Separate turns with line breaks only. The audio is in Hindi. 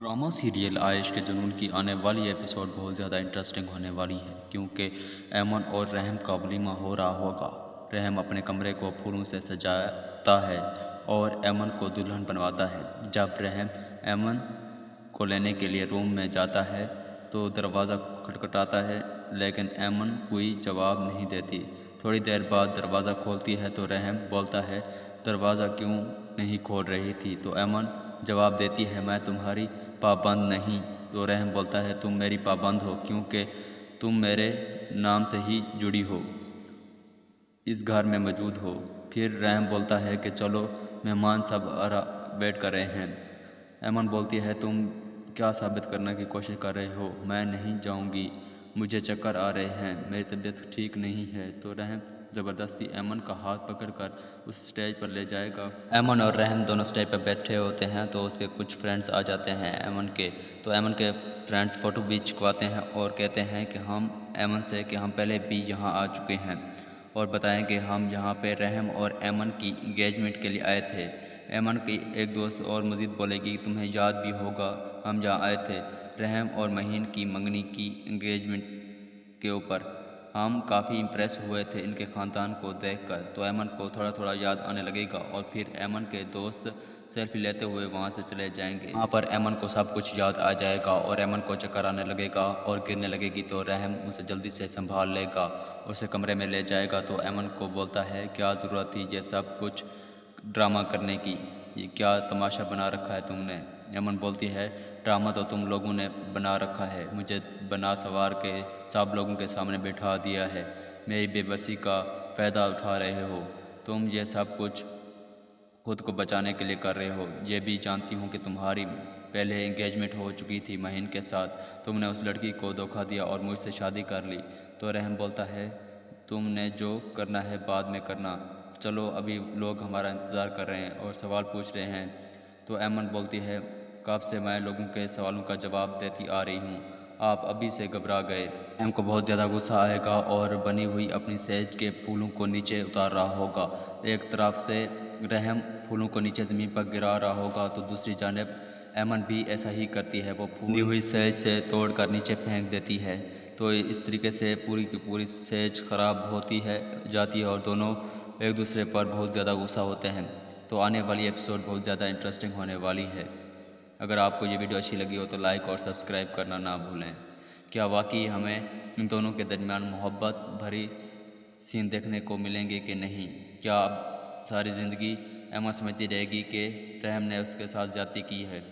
ड्रामा सीरियल आयश के जुनून की आने वाली एपिसोड बहुत ज़्यादा इंटरेस्टिंग होने वाली है क्योंकि ऐमन और रहम का वलीमा हो रहा होगा। रहम अपने कमरे को फूलों से सजाता है और ऐमन को दुल्हन बनवाता है। जब रहम ऐमन को लेने के लिए रूम में जाता है तो दरवाज़ा खटखटाता है, लेकिन ऐमन कोई जवाब नहीं देती। थोड़ी देर बाद दरवाज़ा खोलती है तो रहम बोलता है, दरवाज़ा क्यों नहीं खोल रही थी? तो ऐमन जवाब देती है, मैं तुम्हारी पाबंद नहीं। तो रहम बोलता है, तुम मेरी पाबंद हो क्योंकि तुम मेरे नाम से ही जुड़ी हो, इस घर में मौजूद हो। फिर रहम बोलता है कि चलो, मेहमान सब वेट कर रहे हैं। ऐमन बोलती है, तुम क्या साबित करने की कोशिश कर रहे हो? मैं नहीं जाऊंगी, मुझे चक्कर आ रहे हैं, मेरी तबीयत ठीक नहीं है। तो रहम ज़बरदस्ती ऐमन का हाथ पकड़कर उस स्टेज पर ले जाएगा। ऐमन और रहम दोनों स्टेज पर बैठे होते हैं तो उसके कुछ फ्रेंड्स आ जाते हैं ऐमन के। तो ऐमन के फ्रेंड्स फ़ोटो भी खिंचवाते हैं और कहते हैं कि हम ऐमन से कि हम पहले भी यहाँ आ चुके हैं और बताएं कि हम यहाँ पे रहम और ऐमन की इंगेजमेंट के लिए आए थे। ऐमन की एक दोस्त और मज़ीद बोलेगी, तुम्हें याद भी होगा हम जहाँ आए थे रहम और महीन की मंगनी की इंगेजमेंट के ऊपर। हम काफ़ी इम्प्रेस हुए थे इनके ख़ानदान को देखकर। तो ऐमन को थोड़ा थोड़ा याद आने लगेगा और फिर ऐमन के दोस्त सेल्फी लेते हुए वहाँ से चले जाएंगे। वहाँ पर ऐमन को सब कुछ याद आ जाएगा और ऐमन को चक्कर आने लगेगा और गिरने लगेगी। तो रहम उसे जल्दी से संभाल लेगा, उसे कमरे में ले जाएगा। तो ऐमन को बोलता है, क्या ज़रूरत थी ये सब कुछ ड्रामा करने की? ये क्या तमाशा बना रखा है तुमने? ऐमन बोलती है, ड्रामा तो तुम लोगों ने बना रखा है, मुझे बना सवार के सब लोगों के सामने बैठा दिया है, मेरी बेबसी का फ़ायदा उठा रहे हो। तुम ये सब कुछ खुद को बचाने के लिए कर रहे हो। ये भी जानती हूँ कि तुम्हारी पहले एंगेजमेंट हो चुकी थी महीन के साथ, तुमने उस लड़की को धोखा दिया और मुझसे शादी कर ली। तो रहम बोलता है, तुमने जो करना है बाद में करना, चलो अभी लोग हमारा इंतज़ार कर रहे हैं और सवाल पूछ रहे हैं। तो ऐमन बोलती है, कब से मैं लोगों के सवालों का जवाब देती आ रही हूँ, आप अभी से घबरा गए। रहम को बहुत ज़्यादा गुस्सा आएगा और बनी हुई अपनी सेज के फूलों को नीचे उतार रहा होगा। एक तरफ से रहम फूलों को नीचे ज़मीन पर गिरा रहा होगा तो दूसरी जानिब ऐमन भी ऐसा ही करती है, वो फूली हुई सेज से तोड़कर नीचे फेंक देती है। तो इस तरीके से पूरी की पूरी सेज ख़राब होती है जाती है और दोनों एक दूसरे पर बहुत ज़्यादा गुस्सा होते हैं। तो आने वाली एपिसोड बहुत ज़्यादा इंटरेस्टिंग होने वाली है। अगर आपको ये वीडियो अच्छी लगी हो तो लाइक और सब्सक्राइब करना ना भूलें। क्या वाकई हमें इन दोनों के दरमियान मोहब्बत भरी सीन देखने को मिलेंगे कि नहीं? क्या अब सारी ज़िंदगी ऐमन समझती रहेगी कि रहम ने उसके साथ ज़्यादती की है?